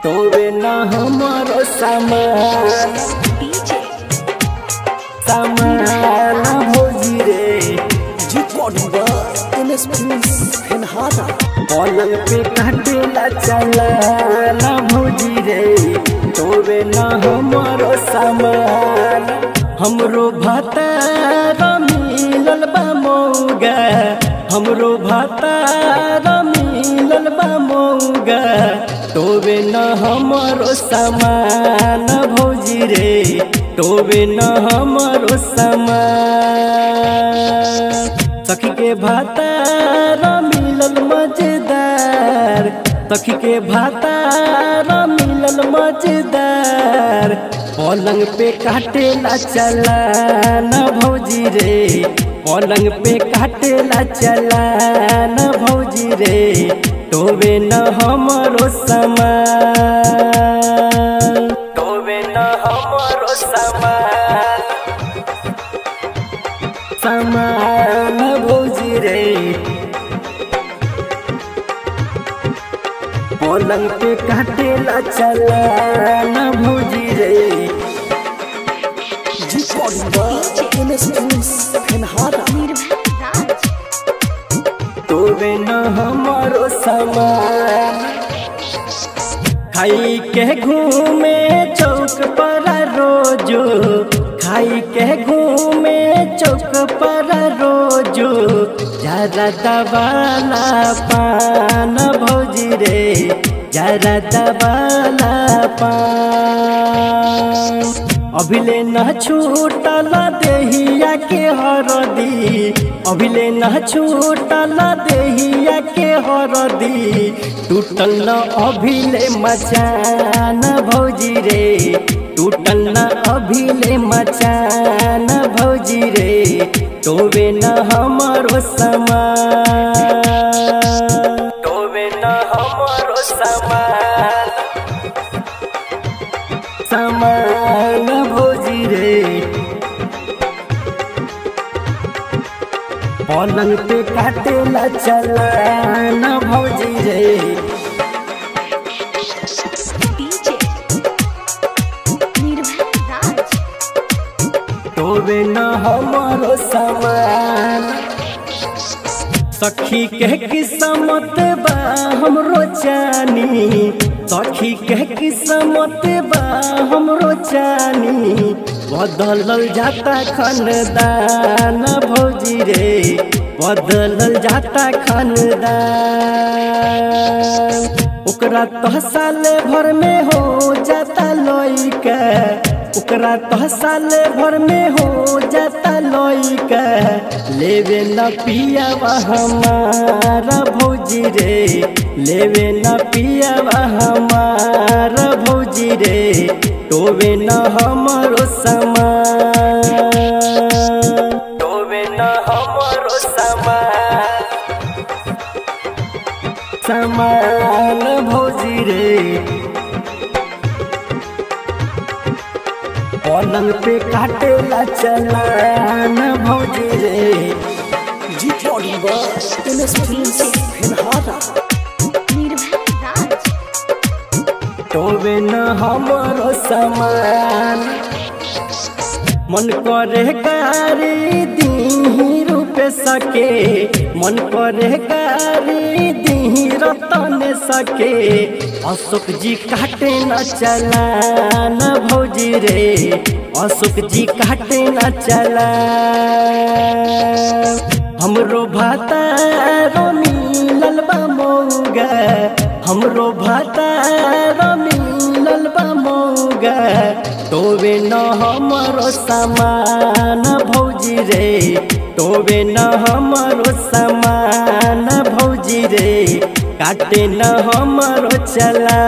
तोवे न हमारो सामान सामान भौजी रे पलंग पे काटेला चला ना भौजी रे तोवे न हमारो सामान हमरो भातार मिलल बा मौगा हमरो भातार मिलल बा मौगा तोवे न हमारो सामान भौजी रे तोवे न हमारो सामान सखी के भातार मिलल मजेदार सखी के भातार मिलल मजेदार पलंग पे काटेला चला न भौजी रे पलंग पे काटेला चला न भौजी रे तोवे न हमारो सामान तोवे न हमारो सामान सामान भौजी रे पलंग पे काटेला चला न भौजी रे तोवे न हमारो सामान खाई के घूमे चौक पर रोजो खाई के घूमे चौक पर रोजो जरा दबाला पान भौजी रे जरा दबाला पान अभिले न छूटल देहिया के हरदी अभिले न छूटल देहिया के हरदी टूटल न अभिले मचान भौजी रे टूटल न अभिले मचान भौजी रे तोवे न हमारो सामान तोवे न हमारो सामान सामान भौजी रे पलंग पे काटेला चला न भौजी रे तोवे न हमारो सामान सखी के किस्मत बा हमरो जानी सखी के किस्मत बा हमरो जानी बदलल जाता खानदान भौजी रे बदलल जाता खानदान ओकरा तो साल भर में हो जाता लइका ओकरा तो साल भर में हो जाता लइका लेवे न पियावा हमारा भौजी रे लेवे न पियावा हमारा भौजी रे तोवे न हमारो सामान तोवे न हमारो सामान सामान भौजी रे पलंग पे काटेला चला न भौजी रे तोवे न हमारो सामान मन करे गारी दी रूपे सके मन करे गारी दी रतन सके अशोक जी काटे न चला न भौजी रे अशोक जी काटे न चला हमरो भातार मिलल बा मौगा हमरो भातार मिलल बा मौगा तोवे न हमारो सामान भौजी रे तोवे न हमारो सामान भौजी रे काटे न हमारो चला।